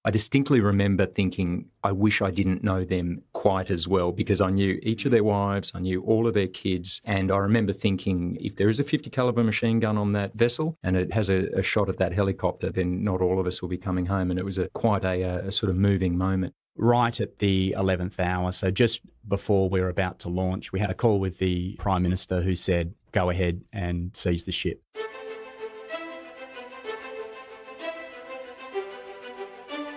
I distinctly remember thinking, I wish I didn't know them quite as well, because I knew each of their wives, I knew all of their kids, and I remember thinking, if there is a 50 calibre machine gun on that vessel and it has a shot at that helicopter, then not all of us will be coming home. And it was quite a sort of moving moment. Right at the 11th hour, so just before we were about to launch, we had a call with the Prime Minister who said, go ahead and seize the ship.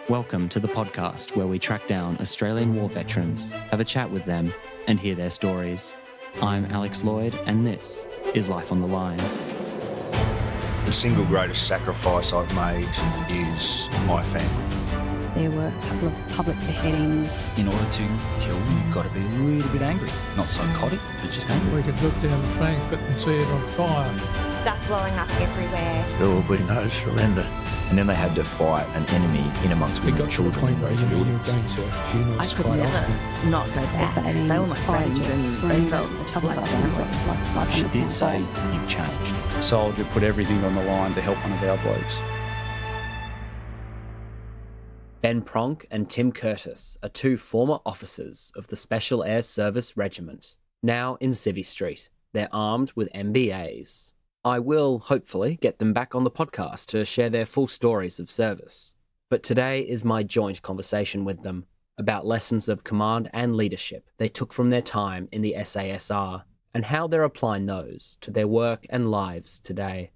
Welcome to the podcast where we track down Australian war veterans, have a chat with them, and hear their stories. I'm Alex Lloyd, and this is Life on the Line. The single greatest sacrifice I've made is my family. There were a couple of public beheadings. In order to kill, you've got to be a little bit angry. Not psychotic, but just angry. We could look down Frankfurt and see it on fire. Stuff blowing up everywhere. There will be no surrender. And then they had to fight an enemy in amongst women and children in those buildings. I could never not go back. They were my friends and they felt like family. She did say, you've changed. A soldier put everything on the line to help one of our blokes. Ben Pronk and Tim Curtis are two former officers of the Special Air Service Regiment, now in Civvy Street. They're armed with MBAs. I will, hopefully, get them back on the podcast to share their full stories of service. But today is my joint conversation with them about lessons of command and leadership they took from their time in the SASR and how they're applying those to their work and lives today.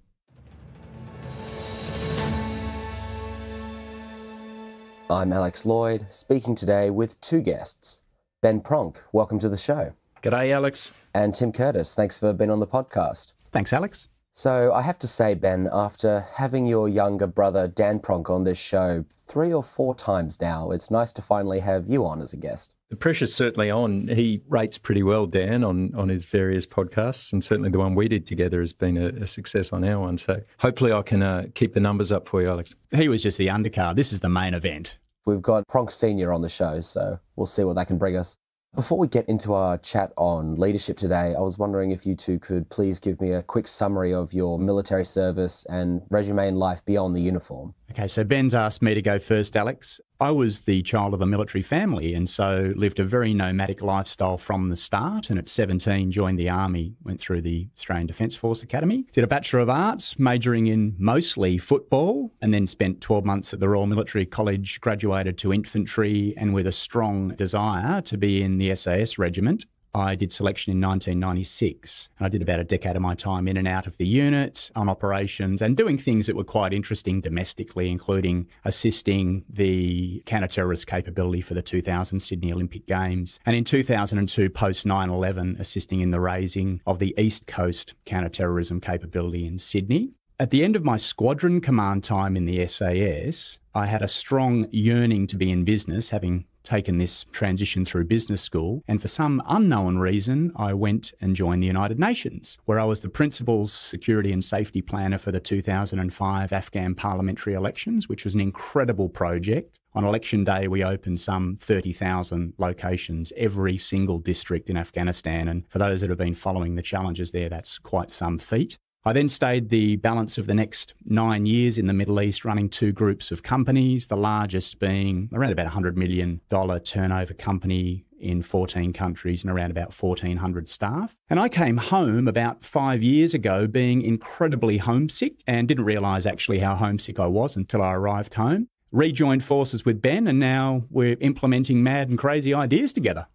I'm Alex Lloyd, speaking today with two guests. Ben Pronk, welcome to the show. G'day, Alex. And Tim Curtis, thanks for being on the podcast. Thanks, Alex. So I have to say, Ben, after having your younger brother Dan Pronk on this show 3 or 4 times now, it's nice to finally have you on as a guest. The pressure's certainly on. He rates pretty well, Dan, on his various podcasts, and certainly the one we did together has been a success on our one. So hopefully I can keep the numbers up for you, Alex. He was just the undercard. This is the main event. We've got Pronk Senior on the show, so we'll see what that can bring us. Before we get into our chat on leadership today, I was wondering if you two could please give me a quick summary of your military service and regimen life beyond the uniform. Okay, so Ben's asked me to go first, Alex. I was the child of a military family and so lived a very nomadic lifestyle from the start, and at 17 joined the Army, went through the Australian Defence Force Academy, did a Bachelor of Arts, majoring in mostly football, and then spent 12 months at the Royal Military College, graduated to infantry, and with a strong desire to be in the SAS Regiment, I did selection in 1996, and I did about a decade of my time in and out of the unit on operations and doing things that were quite interesting domestically, including assisting the counter-terrorist capability for the 2000 Sydney Olympic Games, and in 2002, post 9/11, assisting in the raising of the East Coast counter-terrorism capability in Sydney. At the end of my squadron command time in the SAS, I had a strong yearning to be in business, having taken this transition through business school, and for some unknown reason, I went and joined the United Nations, where I was the principal security and safety planner for the 2005 Afghan parliamentary elections, which was an incredible project. On election day, we opened some 30,000 locations, every single district in Afghanistan, and for those that have been following the challenges there, that's quite some feat. I then stayed the balance of the next 9 years in the Middle East, running 2 groups of companies, the largest being around about $100 million turnover company in 14 countries and around about 1,400 staff. And I came home about 5 years ago being incredibly homesick and didn't realise actually how homesick I was until I arrived home. Rejoined forces with Ben, and now we're implementing mad and crazy ideas together.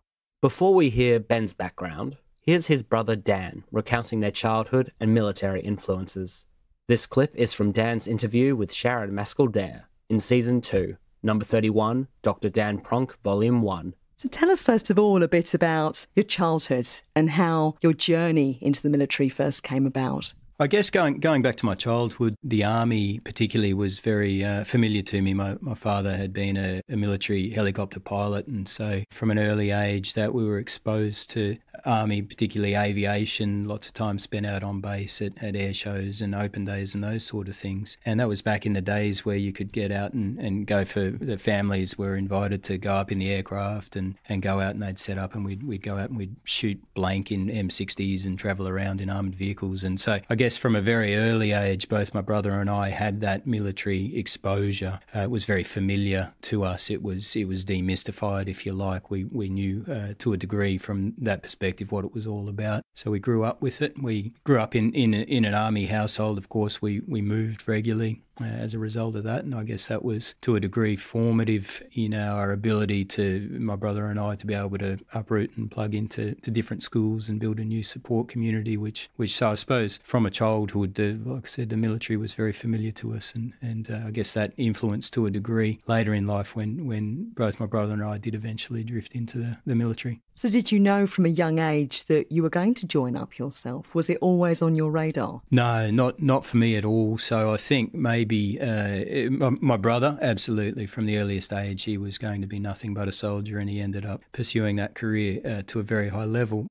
Before we hear Ben's background, here's his brother Dan recounting their childhood and military influences. This clip is from Dan's interview with Sharon Maskell-Dare in Season 2, Number 31, Dr. Dan Pronk, Volume 1. So tell us first of all a bit about your childhood and how your journey into the military first came about. I guess going back to my childhood, the Army particularly was very familiar to me. My father had been a military helicopter pilot, and so from an early age that we were exposed to Army, particularly aviation, lots of time spent out on base at air shows and open days and those sort of things. And that was back in the days where you could get out and go for, the families were invited to go up in the aircraft and go out, and they'd set up and we'd go out and we'd shoot blank in M60s and travel around in armoured vehicles. And so I guess guess from a very early age, both my brother and I had that military exposure. It was very familiar to us. It was demystified, if you like. We knew to a degree from that perspective what it was all about. So we grew up with it. We grew up in an army household. Of course, we moved regularly as a result of that, and I guess that was to a degree formative in our ability to, my brother and I, to be able to uproot and plug into different schools and build a new support community, which so I suppose from a childhood, like I said, the military was very familiar to us, and I guess that influenced to a degree later in life when both my brother and I did eventually drift into the military. So did you know from a young age that you were going to join up yourself? Was it always on your radar? No, not for me at all. So I think maybe my brother, absolutely, from the earliest age, he was going to be nothing but a soldier, and he ended up pursuing that career to a very high level.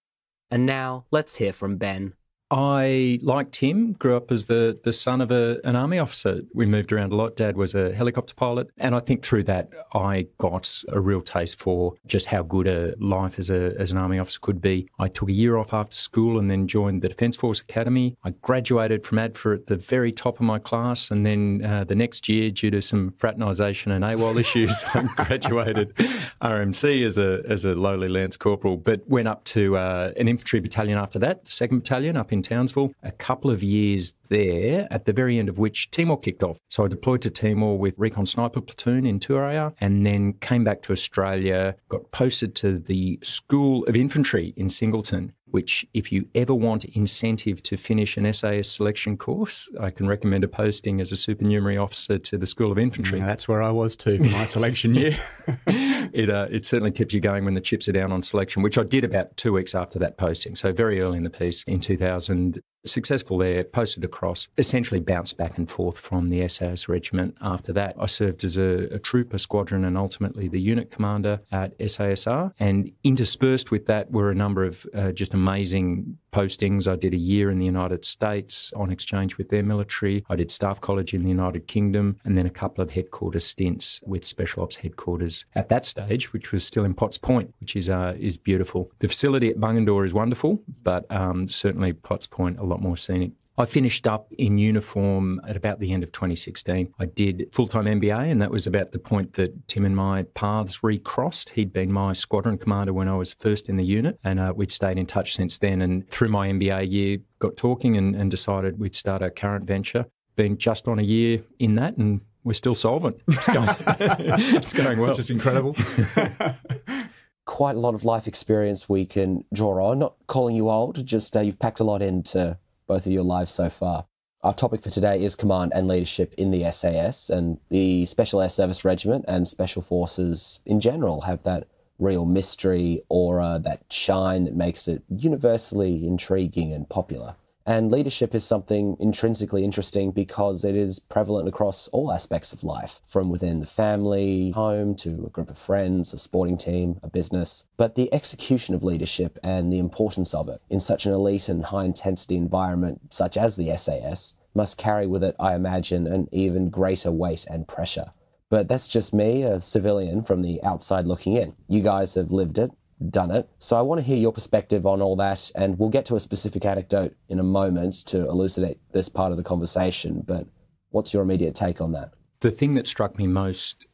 And now let's hear from Ben. I, like Tim, grew up as the son of an army officer. We moved around a lot. Dad was a helicopter pilot. And I think through that, I got a real taste for just how good a life as an army officer could be. I took a year off after school and then joined the Defence Force Academy. I graduated from ADFA at the very top of my class. And then the next year, due to some fraternisation and AWOL issues, I graduated RMC as a lowly Lance Corporal, but went up to an infantry battalion after that, the 2nd Battalion up in Townsville, a couple of years there, at the very end of which Timor kicked off. So I deployed to Timor with Recon Sniper Platoon in Tuaraya, and then came back to Australia, got posted to the School of Infantry in Singleton, which if you ever want incentive to finish an SAS selection course, I can recommend a posting as a supernumerary officer to the School of Infantry. Yeah, that's where I was too for my selection year. It certainly keeps you going when the chips are down on selection, which I did about 2 weeks after that posting. So very early in the piece in 2000, successful there, posted across, essentially bounced back and forth from the SAS Regiment. After that, I served as a trooper, squadron, and ultimately the unit commander at SASR. And interspersed with that were a number of just amazing postings. I did a year in the United States on exchange with their military. I did Staff College in the United Kingdom, and then a couple of headquarters stints with Special Ops headquarters at that stage, which was still in Potts Point, which is beautiful. The facility at Bungendore is wonderful, but certainly Potts Point a lot more scenic. I finished up in uniform at about the end of 2016. I did full-time MBA, and that was about the point that Tim and my paths recrossed. He'd been my squadron commander when I was first in the unit, and we'd stayed in touch since then. And through my MBA year, got talking and decided we'd start our current venture. Been just on a year in that, and we're still solvent. It's going well. Which is incredible. Quite a lot of life experience we can draw on. Not calling you old, just you've packed a lot into both of your lives so far. Our topic for today is command and leadership in the SAS, and the Special Air Service Regiment and Special Forces in general have that real mystery, aura, that shine that makes it universally intriguing and popular. And leadership is something intrinsically interesting because it is prevalent across all aspects of life, from within the family, home, to a group of friends, a sporting team, a business. But the execution of leadership and the importance of it in such an elite and high-intensity environment such as the SAS must carry with it, I imagine, an even greater weight and pressure. But that's just me, a civilian from the outside looking in. You guys have lived it, done it. So I want to hear your perspective on all that, and we'll get to a specific anecdote in a moment to elucidate this part of the conversation, but what's your immediate take on that? The thing that struck me most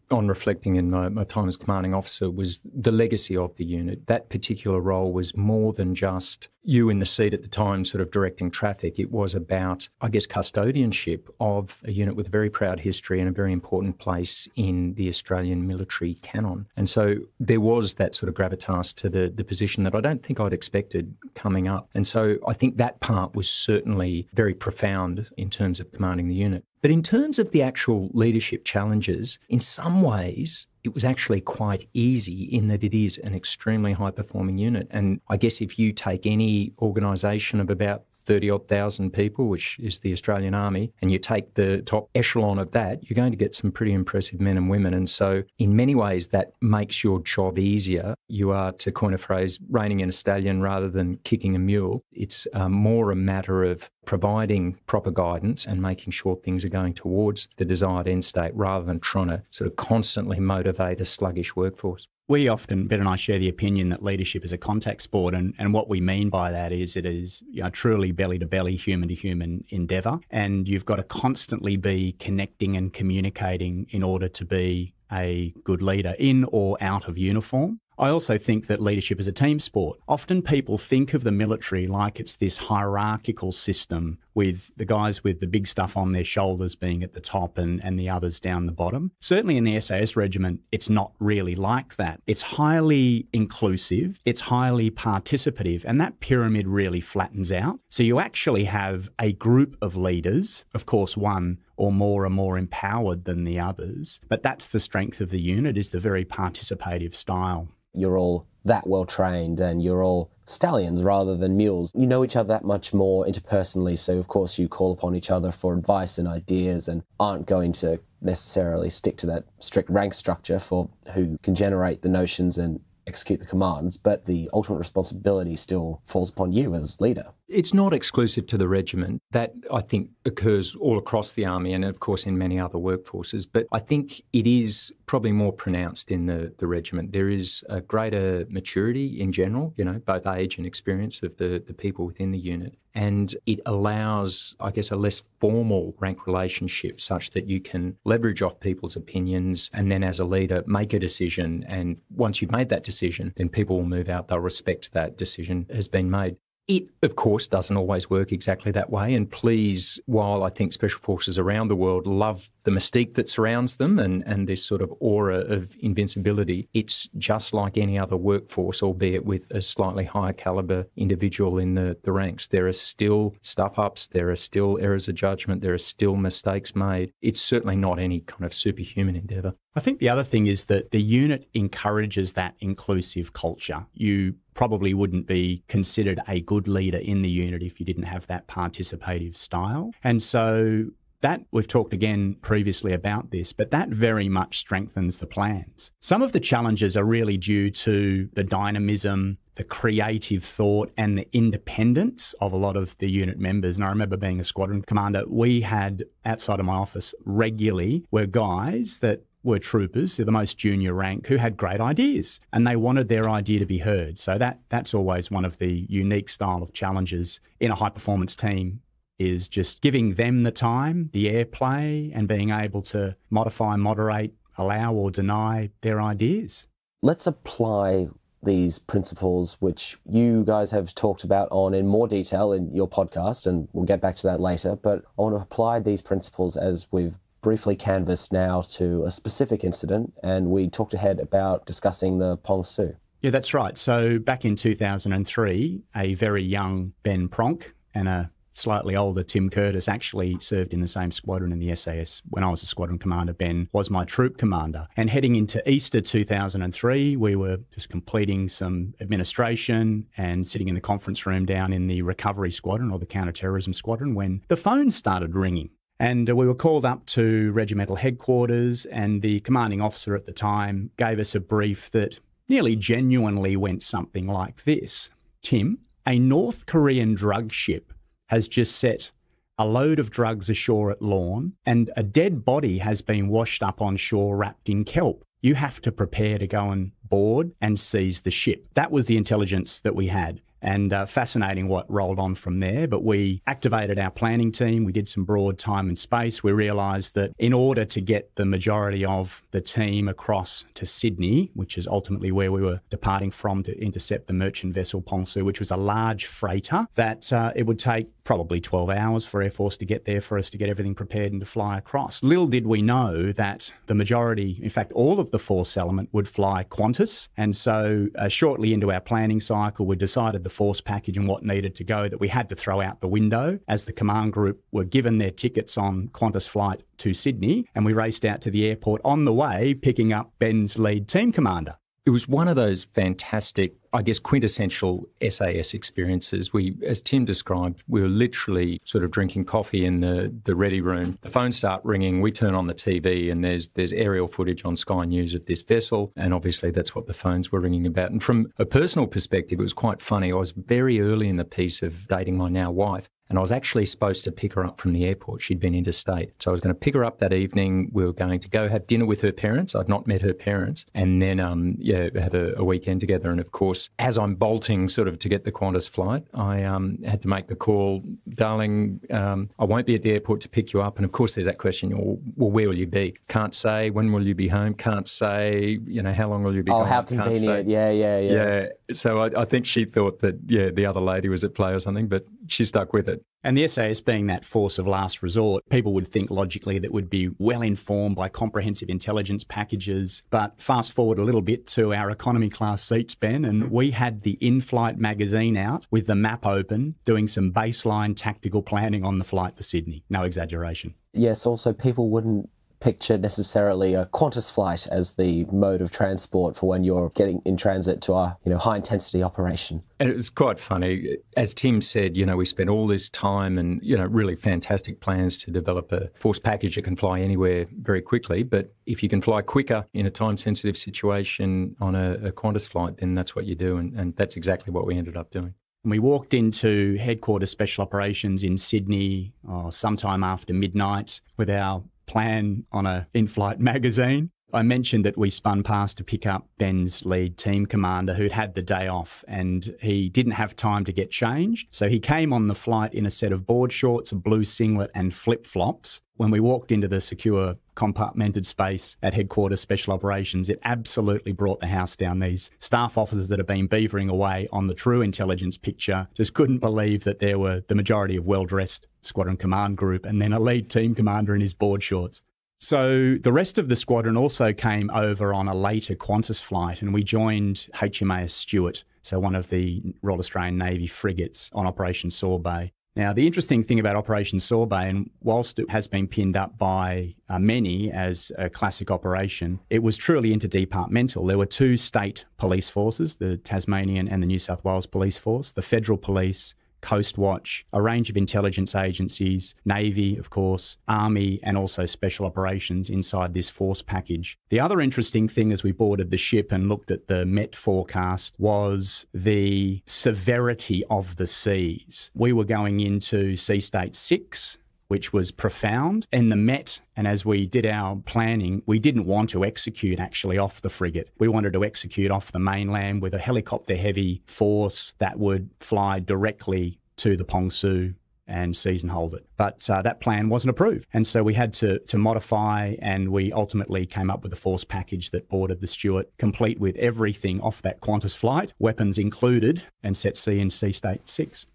on reflecting in my time as commanding officer was the legacy of the unit. That particular role was more than just you in the seat at the time sort of directing traffic. It was about, I guess, custodianship of a unit with a very proud history and a very important place in the Australian military canon. And so there was that sort of gravitas to the position that I don't think I'd expected coming up. And so I think that part was certainly very profound in terms of commanding the unit. But in terms of the actual leadership challenges, in some ways, it was actually quite easy in that it is an extremely high-performing unit. And I guess if you take any organisation of about 30-odd thousand people, which is the Australian Army, and you take the top echelon of that, you're going to get some pretty impressive men and women. And so in many ways, that makes your job easier. You are, to coin a phrase, reining in a stallion rather than kicking a mule. It's more a matter of providing proper guidance and making sure things are going towards the desired end state rather than trying to sort of constantly motivate a sluggish workforce. We often, Ben and I, share the opinion that leadership is a contact sport, and what we mean by that is it is truly belly-to-belly, human-to-human endeavour, and you've got to constantly be connecting and communicating in order to be a good leader in or out of uniform. I also think that leadership is a team sport. Often people think of the military like it's this hierarchical system with the guys with the big stuff on their shoulders being at the top and the others down the bottom. Certainly in the SAS regiment, it's not really like that. It's highly inclusive, it's highly participative, and that pyramid really flattens out. So you actually have a group of leaders, of course one or more are more empowered than the others, but that's the strength of the unit, is the very participative style. You're all that well trained and you're all stallions rather than mules. You know each other that much more interpersonally, so of course you call upon each other for advice and ideas and aren't going to necessarily stick to that strict rank structure for who can generate the notions and execute the commands, but the ultimate responsibility still falls upon you as leader. It's not exclusive to the regiment. That, I think, occurs all across the Army and, of course, in many other workforces. But I think it is probably more pronounced in the regiment. There is a greater maturity in general, both age and experience of the people within the unit. And it allows, I guess, a less formal rank relationship such that you can leverage off people's opinions and then as a leader make a decision. And once you've made that decision, then people will move out. They'll respect that decision has been made. It, of course, doesn't always work exactly that way. And please, while I think Special Forces around the world love the mystique that surrounds them and this sort of aura of invincibility, it's just like any other workforce, albeit with a slightly higher calibre individual in the ranks. There are still stuff-ups, there are still errors of judgment, there are still mistakes made. It's certainly not any kind of superhuman endeavour. I think the other thing is that the unit encourages that inclusive culture. You probably wouldn't be considered a good leader in the unit if you didn't have that participative style. And so that, we've talked again previously about this, but that very much strengthens the plans. Some of the challenges are really due to the dynamism, the creative thought and the independence of a lot of the unit members. And I remember being a squadron commander, we had, outside of my office, regularly were guys that were troopers, they're the most junior rank, who had great ideas and they wanted their idea to be heard. So that's always one of the unique style of challenges in a high-performance team, is just giving them the time, the airplay, and being able to modify, moderate, allow or deny their ideas. Let's apply these principles, which you guys have talked about in more detail in your podcast, and we'll get back to that later, but I want to apply these principles as we've briefly canvassed now to a specific incident, and we talked ahead about discussing the Pong Su. Yeah, that's right. So back in 2003, a very young Ben Pronk and a slightly older Tim Curtis actually served in the same squadron in the SAS. When I was a squadron commander, Ben was my troop commander. And heading into Easter 2003, we were just completing some administration and sitting in the conference room down in the recovery squadron, or the counter-terrorism squadron, when the phone started ringing. And we were called up to regimental headquarters, and the commanding officer at the time gave us a brief that nearly genuinely went something like this. Tim, a North Korean drug ship has just set a load of drugs ashore at Lorne, and a dead body has been washed up on shore wrapped in kelp. You have to prepare to go and board and seize the ship. That was the intelligence that we had. And fascinating what rolled on from there. But we activated our planning team. We did some broad time and space. We realised that in order to get the majority of the team across to Sydney, which is ultimately where we were departing from to intercept the merchant vessel Pong Su, which was a large freighter, that it would take probably 12 hours for Air Force to get there, for us to get everything prepared and to fly across. Little did we know that the majority, in fact, all of the force element would fly Qantas. And so shortly into our planning cycle, we decided the force package and what needed to go that we had to throw out the window, as the command group were given their tickets on Qantas flight to Sydney, and we raced out to the airport on the way, picking up Ben's lead team commander. It was one of those fantastic, I guess, quintessential SAS experiences. We, as Tim described, we were literally sort of drinking coffee in the ready room. The phones start ringing, we turn on the TV, and there's aerial footage on Sky News of this vessel, and obviously that's what the phones were ringing about. And from a personal perspective, it was quite funny. I was very early in the piece of dating my now wife, And I was actually supposed to pick her up from the airport. She'd been interstate. So I was going to pick her up that evening. We were going to go have dinner with her parents. I'd not met her parents. And then, have a weekend together. And of course, as I'm bolting sort of to get the Qantas flight, I had to make the call, darling, I won't be at the airport to pick you up. And of course, there's that question, well, where will you be? Can't say. When will you be home? Can't say. How long will you be gone? Oh, how convenient. Yeah. So I think she thought that, the other lady was at play or something, but she stuck with it. And the SAS being that force of last resort, people would think logically that would be well informed by comprehensive intelligence packages. But fast forward a little bit to our economy class seats, Ben, and we had the in-flight magazine out with the map open, doing some baseline tactical planning on the flight to Sydney. No exaggeration. Yes, also people wouldn't picture necessarily a Qantas flight as the mode of transport for when you're getting in transit to a high intensity operation. And it was quite funny. As Tim said, we spent all this time and, really fantastic plans to develop a force package that can fly anywhere very quickly. But if you can fly quicker in a time-sensitive situation on a Qantas flight, then that's what you do. And that's exactly what we ended up doing. We walked into Headquarters Special Operations in Sydney sometime after midnight with our plan on a in-flight magazine. I mentioned that we spun past to pick up Ben's lead team commander who'd had the day off and he didn't have time to get changed. So he came on the flight in a set of board shorts, a blue singlet and flip-flops. When we walked into the secure compartmented space at Headquarters Special Operations, it absolutely brought the house down. These staff officers that have been beavering away on the true intelligence picture just couldn't believe that there were the majority of well-dressed squadron command group and then a lead team commander in his board shorts. So the rest of the squadron also came over on a later Qantas flight and we joined HMAS Stewart, so one of the Royal Australian Navy frigates on Operation Sorbet. Now, the interesting thing about Operation Sorbet, and whilst it has been pinned up by many as a classic operation, it was truly interdepartmental. There were two state police forces, the Tasmanian and the New South Wales Police Force, the Federal Police, Coast Watch, a range of intelligence agencies, Navy, of course, Army, and also Special Operations inside this force package. The other interesting thing as we boarded the ship and looked at the Met forecast was the severity of the seas. We were going into Sea State 6, which was profound. And the Met, and as we did our planning, we didn't want to execute actually off the frigate. We wanted to execute off the mainland with a helicopter-heavy force that would fly directly to the Pong Su and seize and hold it. But that plan wasn't approved. And so we had to modify, and we ultimately came up with a force package that boarded the Stewart, complete with everything off that Qantas flight, weapons included, and set sea in Sea State 6.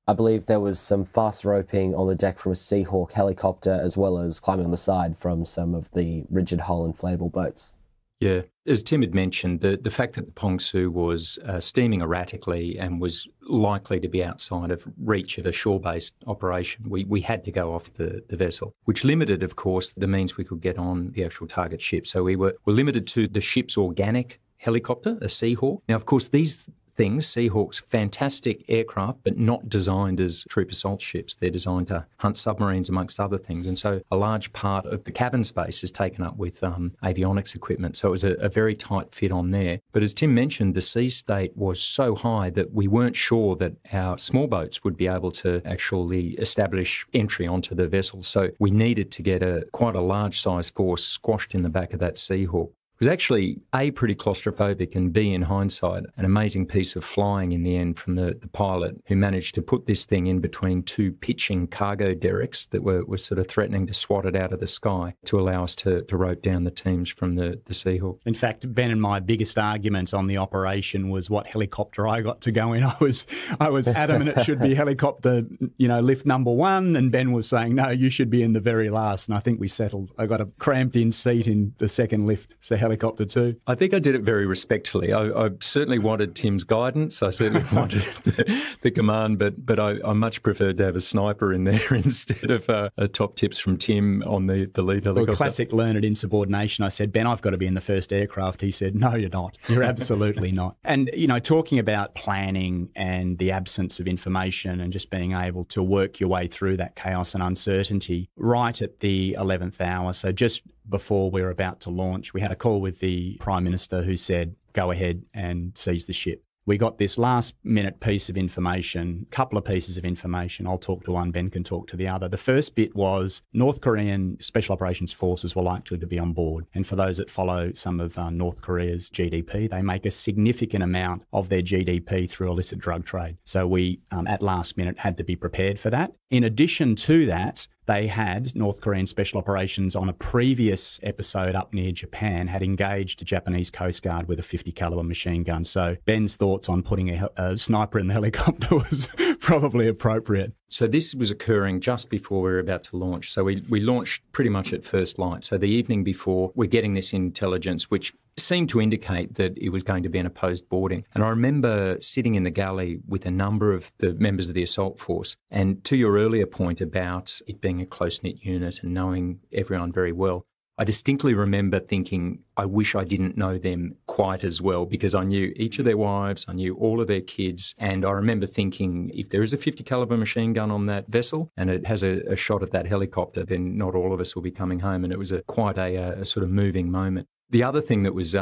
I believe there was some fast roping on the deck from a Seahawk helicopter, as well as climbing on the side from some of the rigid hull inflatable boats. Yeah. As Tim had mentioned, the fact that the Pong Su was steaming erratically and was likely to be outside of reach of a shore-based operation, we had to go off the vessel, which limited, of course, the means we could get on the actual target ship. So we were limited to the ship's organic helicopter, a Seahawk. Now, of course, these things, Seahawks, fantastic aircraft, but not designed as troop assault ships. They're designed to hunt submarines, amongst other things. And so a large part of the cabin space is taken up with avionics equipment. So it was a very tight fit on there. But as Tim mentioned, the sea state was so high that we weren't sure that our small boats would be able to actually establish entry onto the vessel. So we needed to get quite a large size force squashed in the back of that Seahawk. It was actually A, pretty claustrophobic, and B, in hindsight, an amazing piece of flying in the end from the pilot who managed to put this thing in between two pitching cargo derricks that were sort of threatening to swat it out of the sky to allow us to rope down the teams from the Seahawk. In fact, Ben and my biggest argument on the operation was what helicopter I got to go in. I was adamant it should be helicopter, lift number 1, and Ben was saying, no, you should be in the very last. And I think we settled. I got a cramped in seat in the second lift. So helicopter 2. I think I did it very respectfully. I certainly wanted Tim's guidance. I certainly wanted the command, but I much preferred to have a sniper in there instead of top tips from Tim on the lead helicopter. Well, classic learned insubordination. I said, Ben, I've got to be in the first aircraft. He said, no, you're not. You're absolutely not. And, talking about planning and the absence of information and just being able to work your way through that chaos and uncertainty right at the 11th hour. So just before we were about to launch, we had a call with the Prime Minister who said, go ahead and seize the ship. We got this last-minute piece of information, couple of pieces of information. I'll talk to one, Ben can talk to the other. The first bit was North Korean Special Operations Forces were likely to be on board. And for those that follow some of North Korea's GDP, they make a significant amount of their GDP through illicit drug trade. So we, at last minute, had to be prepared for that. In addition to that, they had, North Korean Special Operations on a previous episode up near Japan, had engaged the Japanese Coast Guard with a 50 caliber machine gun. So Ben's thoughts on putting a sniper in the helicopter was probably appropriate. So this was occurring just before we were about to launch. So we launched pretty much at first light. So the evening before, we're getting this intelligence, which seemed to indicate that it was going to be an opposed boarding. And I remember sitting in the galley with a number of the members of the assault force. And to your earlier point about it being a close-knit unit and knowing everyone very well, I distinctly remember thinking, I wish I didn't know them quite as well, because I knew each of their wives, I knew all of their kids, and I remember thinking, if there is a 50 caliber machine gun on that vessel and it has a shot at that helicopter, then not all of us will be coming home. And it was quite a sort of moving moment. The other thing that was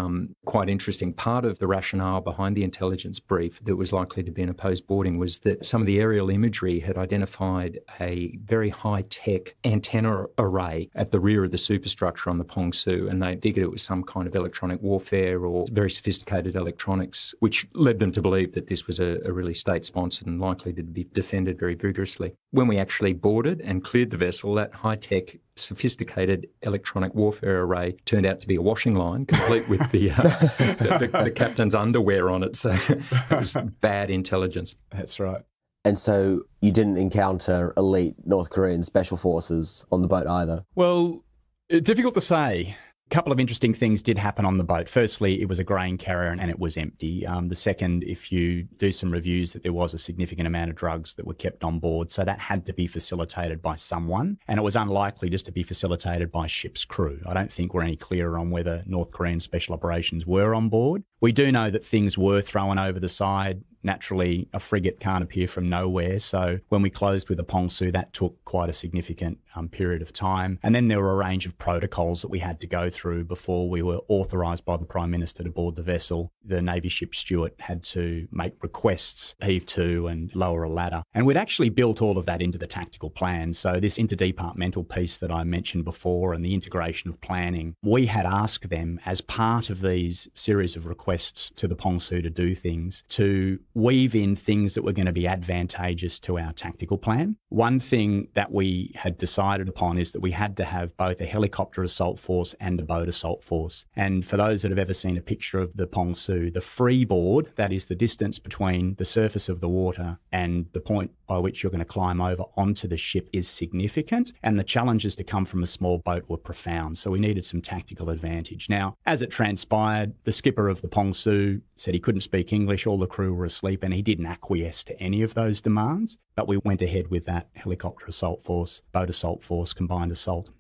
quite interesting, part of the rationale behind the intelligence brief that was likely to be an opposed boarding was that some of the aerial imagery had identified a very high-tech antenna array at the rear of the superstructure on the Pong Su, and they figured it was some kind of electronic warfare or very sophisticated electronics, which led them to believe that this was a really state-sponsored and likely to be defended very vigorously. When we actually boarded and cleared the vessel, that high-tech sophisticated electronic warfare array turned out to be a washing line, complete with the captain's underwear on it. So it was bad intelligence. That's right. And so you didn't encounter elite North Korean special forces on the boat either? Well, difficult to say. A couple of interesting things did happen on the boat. Firstly, it was a grain carrier and it was empty. The second, if you do some reviews, that there was a significant amount of drugs that were kept on board. So that had to be facilitated by someone. And it was unlikely just to be facilitated by ship's crew. I don't think we're any clearer on whether North Korean Special Operations were on board. We do know that things were thrown over the side. Naturally, a frigate can't appear from nowhere. So when we closed with the Pong Su, that took quite a significant period of time. And then there were a range of protocols that we had to go through before we were authorised by the Prime Minister to board the vessel. The Navy ship steward had to make requests, heave to and lower a ladder. And we'd actually built all of that into the tactical plan. So this interdepartmental piece that I mentioned before and the integration of planning, we had asked them as part of these series of requests to the Pong Su to do things, to weave in things that were going to be advantageous to our tactical plan. One thing that we had decided upon is that we had to have both a helicopter assault force and a boat assault force. And for those that have ever seen a picture of the Pong Su, the freeboard, that is the distance between the surface of the water and the point by which you're going to climb over onto the ship, is significant, and the challenges to come from a small boat were profound. So we needed some tactical advantage. Now, as it transpired, the skipper of the Pong Su said he couldn't speak English, all the crew were asleep, and he didn't acquiesce to any of those demands. But we went ahead with that helicopter assault force, boat assault force, combined assault.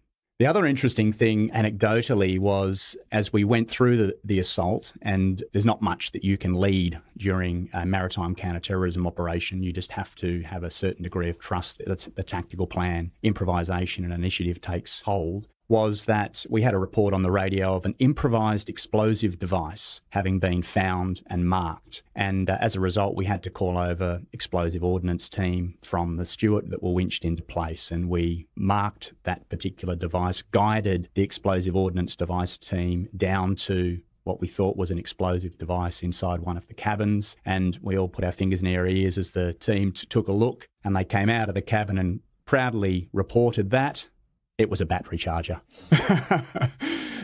The other interesting thing anecdotally was, as we went through the assault, and there's not much that you can lead during a maritime counter-terrorism operation, you just have to have a certain degree of trust that the tactical plan, improvisation and initiative takes hold, was that we had a report on the radio of an improvised explosive device having been found and marked. And as a result, we had to call over explosive ordnance team from the Stewart that were winched into place. And we marked that particular device, guided the explosive ordnance device team down to what we thought was an explosive device inside one of the cabins. And we all put our fingers in our ears as the team took a look, and they came out of the cabin and proudly reported that it was a battery charger.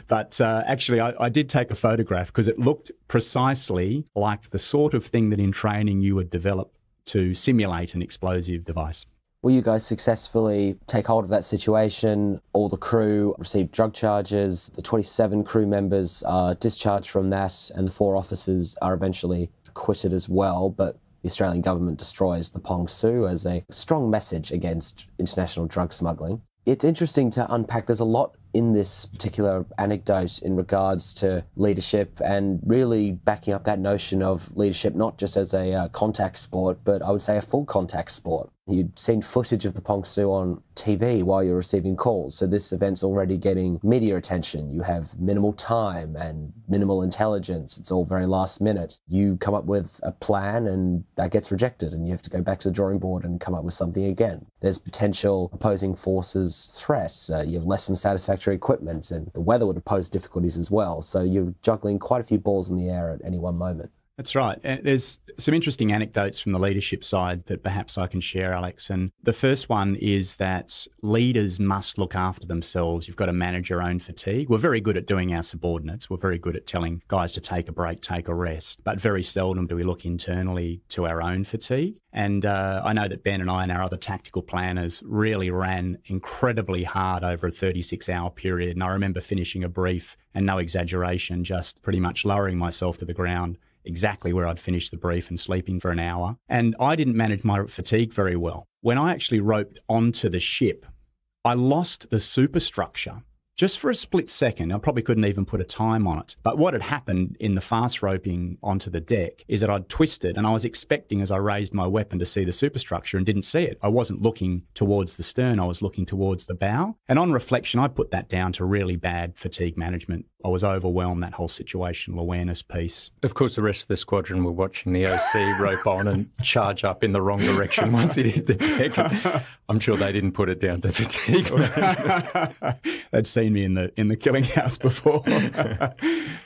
But actually, I did take a photograph because it looked precisely like the sort of thing that in training you would develop to simulate an explosive device. Will you guys successfully take hold of that situation? All the crew received drug charges. The 27 crew members are discharged from that, and the 4 officers are eventually acquitted as well. But the Australian government destroys the Pong Su as a strong message against international drug smuggling. It's interesting to unpack. There's a lot in this particular anecdote in regards to leadership and really backing up that notion of leadership, not just as a contact sport, but I would say a full contact sport. You'd seen footage of the Pronk on TV while you're receiving calls, so this event's already getting media attention. You have minimal time and minimal intelligence. It's all very last minute. You come up with a plan and that gets rejected, and you have to go back to the drawing board and come up with something again. There's potential opposing forces threats. You have less than satisfactory equipment, and the weather would pose difficulties as well. So you're juggling quite a few balls in the air at any one moment. That's right. There's some interesting anecdotes from the leadership side that perhaps I can share, Alex. And the first one is that leaders must look after themselves. You've got to manage your own fatigue. We're very good at doing our subordinates. We're very good at telling guys to take a break, take a rest. But very seldom do we look internally to our own fatigue. And I know that Ben and I and our other tactical planners really ran incredibly hard over a 36-hour period. And I remember finishing a brief and, no exaggeration, just pretty much lowering myself to the ground exactly where I'd finished the brief and sleeping for an hour. And I didn't manage my fatigue very well. When I actually roped onto the ship, I lost the superstructure just for a split second. I probably couldn't even put a time on it. But what had happened in the fast roping onto the deck is that I'd twisted, and I was expecting as I raised my weapon to see the superstructure and didn't see it. I wasn't looking towards the stern, I was looking towards the bow. And on reflection, I put that down to really bad fatigue management. I was overwhelmed, that whole situational awareness piece. Of course, the rest of the squadron were watching the OC rope on and charge up in the wrong direction once it hit the deck. I'm sure they didn't put it down to fatigue. They'd seen me in the killing house before.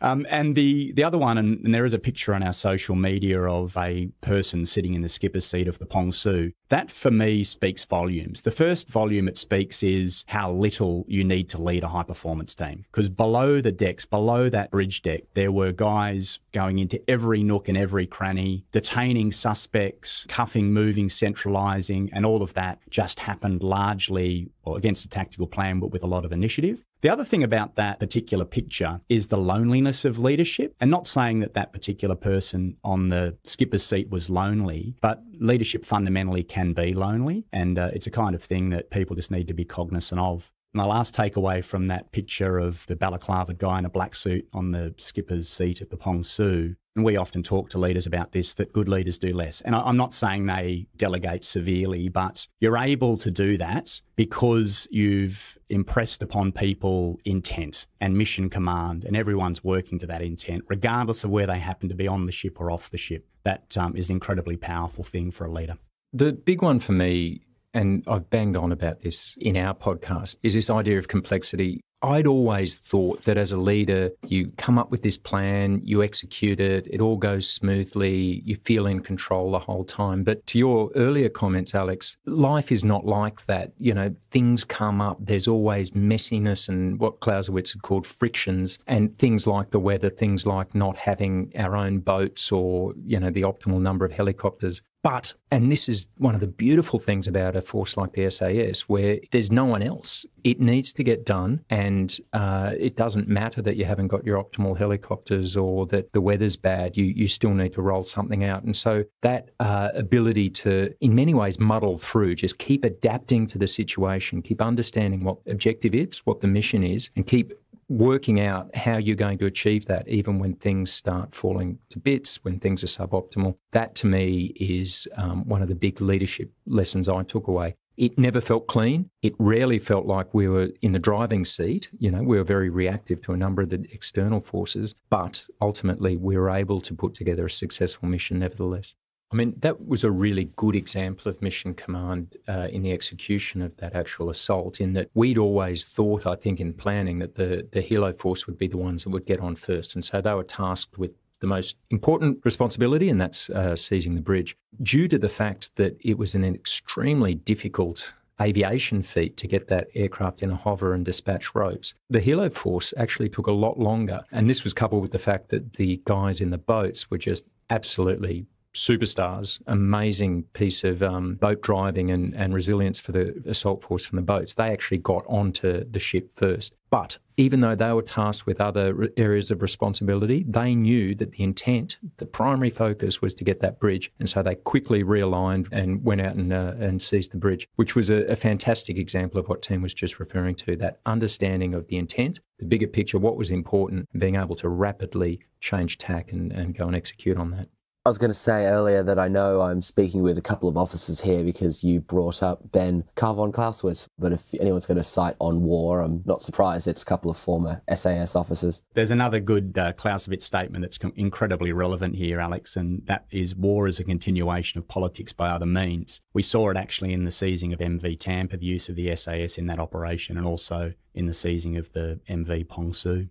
And the other one, and there is a picture on our social media of a person sitting in the skipper's seat of the Pronk. That, for me, speaks volumes. The first volume it speaks is how little you need to lead a high-performance team. Because below the decks, below that bridge deck, there were guys going into every nook and every cranny, detaining suspects, cuffing, moving, centralising, and all of that just happened largely against a tactical plan, but with a lot of initiative. The other thing about that particular picture is the loneliness of leadership, and not saying that that particular person on the skipper's seat was lonely, but leadership fundamentally can be lonely, and it's a kind of thing that people just need to be cognizant of. My last takeaway from that picture of the balaclavaed guy in a black suit on the skipper's seat at the Pronk, and we often talk to leaders about this, that good leaders do less. And I'm not saying they delegate severely, but you're able to do that because you've impressed upon people intent and mission command, and everyone's working to that intent, regardless of where they happen to be on the ship or off the ship. That is an incredibly powerful thing for a leader. The big one for me, and I've banged on about this in our podcast, is this idea of complexity. I'd always thought that as a leader, you come up with this plan, you execute it, it all goes smoothly, you feel in control the whole time. But to your earlier comments, Alex, life is not like that. You know, things come up, there's always messiness and what Clausewitz had called frictions, and things like the weather, things like not having our own boats or, you know, the optimal number of helicopters. But, and this is one of the beautiful things about a force like the SAS, where there's no one else. It needs to get done, and it doesn't matter that you haven't got your optimal helicopters or that the weather's bad. You still need to roll something out. And so that ability to, in many ways, muddle through, just keep adapting to the situation, keep understanding what objective is, what the mission is, and keep working out how you're going to achieve that even when things start falling to bits, when things are suboptimal. That, to me, is one of the big leadership lessons I took away. It never felt clean. It rarely felt like we were in the driving seat. You know, we were very reactive to a number of the external forces, but ultimately we were able to put together a successful mission nevertheless. I mean, that was a really good example of mission command in the execution of that actual assault, in that we'd always thought, I think, in planning that the helo force would be the ones that would get on first. And so they were tasked with the most important responsibility, and that's seizing the bridge. Due to the fact that it was an extremely difficult aviation feat to get that aircraft in a hover and dispatch ropes, the helo force actually took a lot longer. And this was coupled with the fact that the guys in the boats were just absolutely superstars, amazing piece of boat driving and resilience for the assault force from the boats. They actually got onto the ship first. But even though they were tasked with other areas of responsibility, they knew that the intent, the primary focus, was to get that bridge. And so they quickly realigned and went out and seized the bridge, which was a fantastic example of what Tim was just referring to, that understanding of the intent, the bigger picture, what was important, and being able to rapidly change tack and go and execute on that. I was going to say earlier that I know I'm speaking with a couple of officers here because you brought up Ben Carl von Clausewitz, but if anyone's going to cite on war, I'm not surprised it's a couple of former SAS officers. There's another good Clausewitz statement that's incredibly relevant here, Alex, and that is war is a continuation of politics by other means. We saw it actually in the seizing of MV Tampa, the use of the SAS in that operation, and also in the seizing of the MV Pongsu.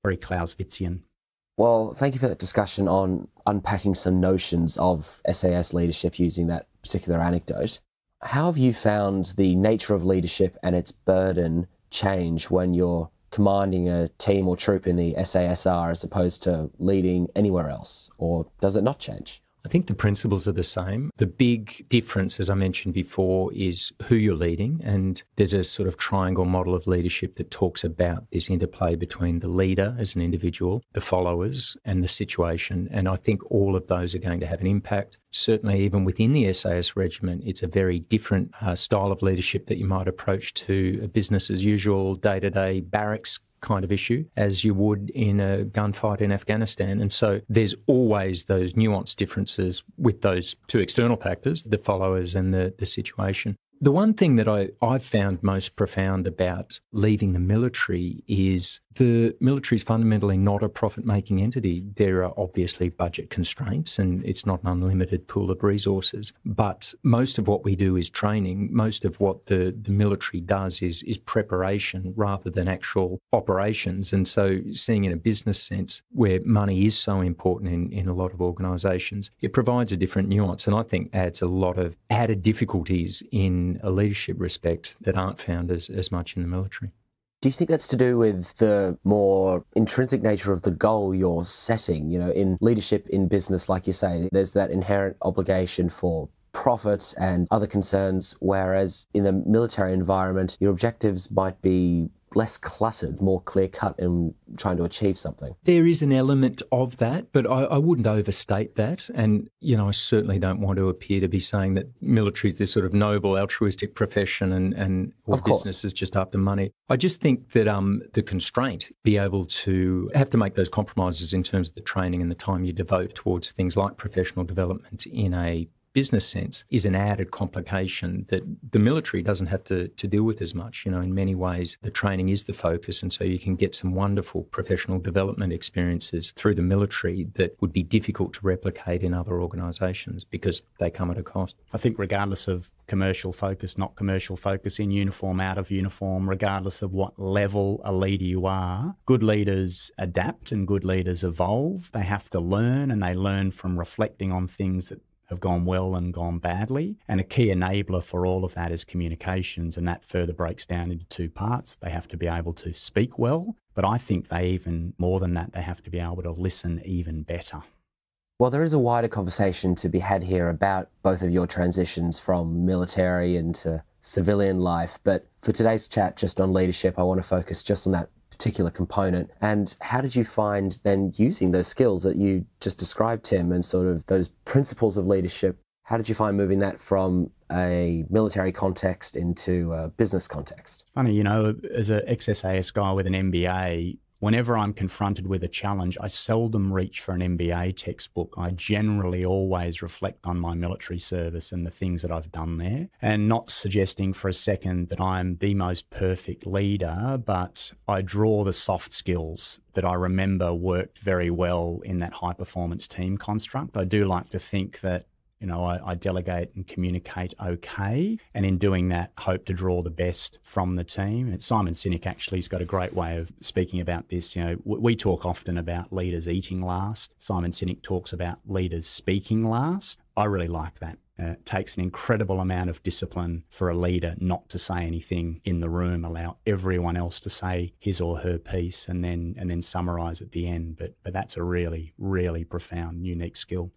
Very Clausewitzian. Well, thank you for that discussion on unpacking some notions of SAS leadership using that particular anecdote. How have you found the nature of leadership and its burden change when you're commanding a team or troop in the SASR as opposed to leading anywhere else? Or does it not change? I think the principles are the same. The big difference, as I mentioned before, is who you're leading. And there's a sort of triangle model of leadership that talks about this interplay between the leader as an individual, the followers, and the situation. And I think all of those are going to have an impact. Certainly, even within the SAS regiment, it's a very different style of leadership that you might approach to a business as usual, day-to-day barracks kind of issue as you would in a gunfight in Afghanistan. And so there's always those nuanced differences with those two external factors, the followers and the situation. The one thing that I've found most profound about leaving the military is the military is fundamentally not a profit-making entity. There are obviously budget constraints and it's not an unlimited pool of resources. But most of what we do is training. Most of what the military does is preparation rather than actual operations. And so seeing in a business sense where money is so important in a lot of organisations, it provides a different nuance and I think adds a lot of added difficulties in a leadership respect that aren't found as much in the military. Do you think that's to do with the more intrinsic nature of the goal you're setting? You know, in leadership, in business, like you say, there's that inherent obligation for profit and other concerns, whereas in the military environment, your objectives might be less cluttered, more clear-cut in trying to achieve something. There is an element of that, but I wouldn't overstate that. And, you know, I certainly don't want to appear to be saying that military is this sort of noble, altruistic profession and all business is just after money. I just think that the constraint, be able to have to make those compromises in terms of the training and the time you devote towards things like professional development in a business sense is an added complication that the military doesn't have to deal with as much. You know, in many ways, the training is the focus. And so you can get some wonderful professional development experiences through the military that would be difficult to replicate in other organisations because they come at a cost. I think regardless of commercial focus, not commercial focus, in uniform, out of uniform, regardless of what level a leader you are, good leaders adapt and good leaders evolve. They have to learn and they learn from reflecting on things that have gone well and gone badly. And a key enabler for all of that is communications, and that further breaks down into two parts. They have to be able to speak well, but I think they even more than that, they have to be able to listen even better. Well, there is a wider conversation to be had here about both of your transitions from military into civilian life, but for today's chat just on leadership, I want to focus just on that particular component. And how did you find then using those skills that you just described, Tim, and sort of those principles of leadership, how did you find moving that from a military context into a business context? Funny, you know, as an ex-SAS guy with an MBA, whenever I'm confronted with a challenge, I seldom reach for an MBA textbook. I generally always reflect on my military service and the things that I've done there. And not suggesting for a second that I'm the most perfect leader, but I draw the soft skills that I remember worked very well in that high-performance team construct. I do like to think that I delegate and communicate okay, and in doing that, hope to draw the best from the team. And Simon Sinek actually has got a great way of speaking about this. You know, we talk often about leaders eating last. Simon Sinek talks about leaders speaking last. I really like that. It takes an incredible amount of discipline for a leader not to say anything in the room, allow everyone else to say his or her piece, and then summarise at the end. But that's a really, really profound, unique skill.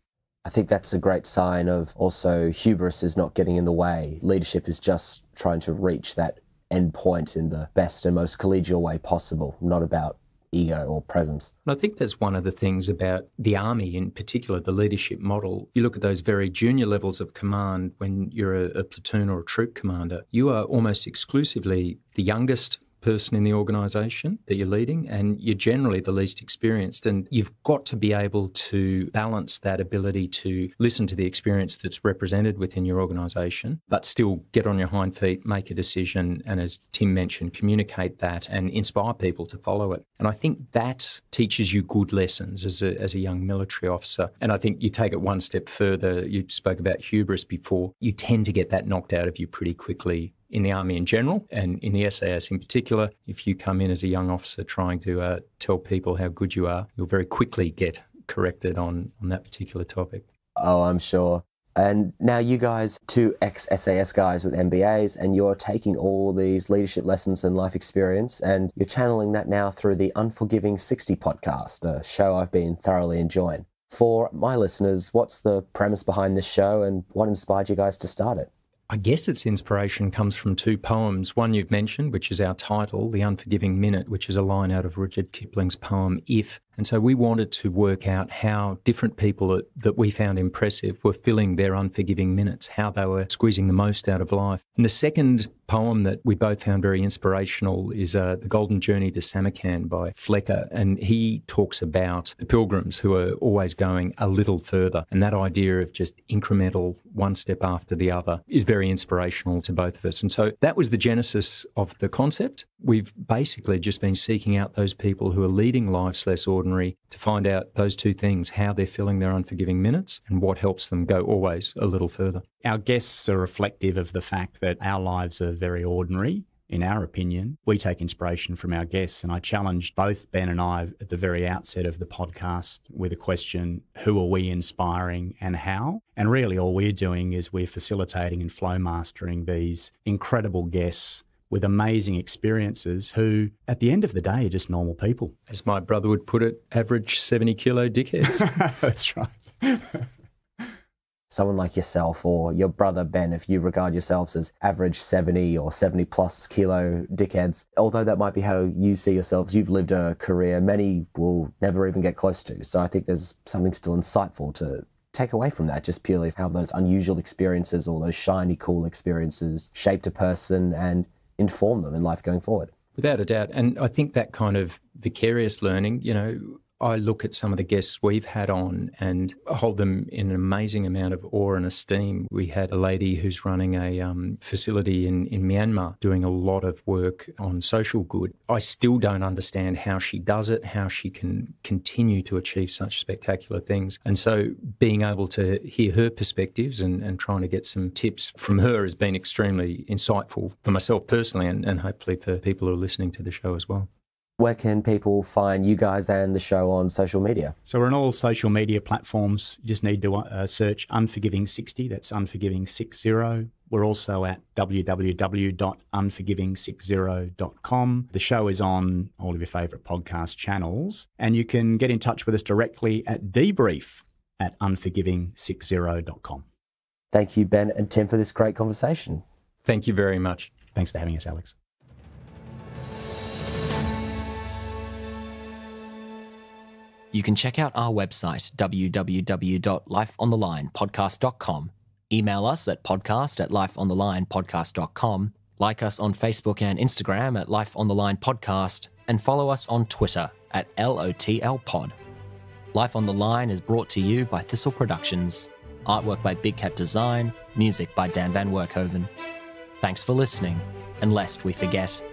I think that's a great sign of also hubris is not getting in the way. Leadership is just trying to reach that end point in the best and most collegial way possible, not about ego or presence. And I think that's one of the things about the Army in particular, the leadership model. You look at those very junior levels of command when you're a platoon or a troop commander, you are almost exclusively the youngest person in the organisation that you're leading, and you're generally the least experienced. And you've got to be able to balance that ability to listen to the experience that's represented within your organisation, but still get on your hind feet, make a decision, and as Tim mentioned, communicate that and inspire people to follow it. And I think that teaches you good lessons as a young military officer. And I think you take it one step further. You spoke about hubris before. You tend to get that knocked out of you pretty quickly in the Army in general, and in the SAS in particular. If you come in as a young officer trying to tell people how good you are, you'll very quickly get corrected on that particular topic. Oh, I'm sure. And now you guys, two ex-SAS guys with MBAs, and you're taking all these leadership lessons and life experience, and you're channeling that now through the Unforgiving 60 podcast, a show I've been thoroughly enjoying. For my listeners, what's the premise behind this show and what inspired you guys to start it? I guess its inspiration comes from two poems. One you've mentioned, which is our title, The Unforgiving Minute, which is a line out of Rudyard Kipling's poem, If. And so we wanted to work out how different people that we found impressive were filling their unforgiving minutes, how they were squeezing the most out of life. And the second poem that we both found very inspirational is The Golden Journey to Samarkand by Flecker. And he talks about the pilgrims who are always going a little further. And that idea of just incremental, one step after the other, is very inspirational to both of us. And so that was the genesis of the concept. We've basically just been seeking out those people who are leading lives less ordinary to find out those two things, how they're filling their unforgiving minutes and what helps them go always a little further. Our guests are reflective of the fact that our lives are very ordinary, in our opinion. We take inspiration from our guests, and I challenged both Ben and I at the very outset of the podcast with a question, who are we inspiring and how? And really all we're doing is we're facilitating and flow mastering these incredible guests with amazing experiences who, at the end of the day, are just normal people. As my brother would put it, average 70-kilo dickheads. That's right. Someone like yourself or your brother Ben, if you regard yourselves as average 70 or 70-plus kilo dickheads, although that might be how you see yourselves, you've lived a career many will never even get close to. So I think there's something still insightful to take away from that, just purely how those unusual experiences or those shiny, cool experiences shaped a person and inform them in life going forward. Without a doubt. And I think that kind of vicarious learning, I look at some of the guests we've had on and hold them in an amazing amount of awe and esteem. We had a lady who's running a facility in Myanmar doing a lot of work on social good. I still don't understand how she does it, how she can continue to achieve such spectacular things. And so being able to hear her perspectives and trying to get some tips from her has been extremely insightful for myself personally and hopefully for people who are listening to the show as well. Where can people find you guys and the show on social media? So we're on all social media platforms. You just need to search Unforgiving 60. That's Unforgiving 60. We're also at www.unforgiving60.com. The show is on all of your favourite podcast channels. And you can get in touch with us directly at debrief@unforgiving60.com. Thank you, Ben and Tim, for this great conversation. Thank you very much. Thanks for having us, Alex. You can check out our website, www.lifeonthelinepodcast.com. Email us at podcast@lifeonthelinepodcast.com. Like us on Facebook and Instagram at Life on the Line Podcast, and follow us on Twitter at LOTLPod. Life on the Line is brought to you by Thistle Productions. Artwork by Big Cat Design, music by Dan Van Werkhoven. Thanks for listening, and lest we forget,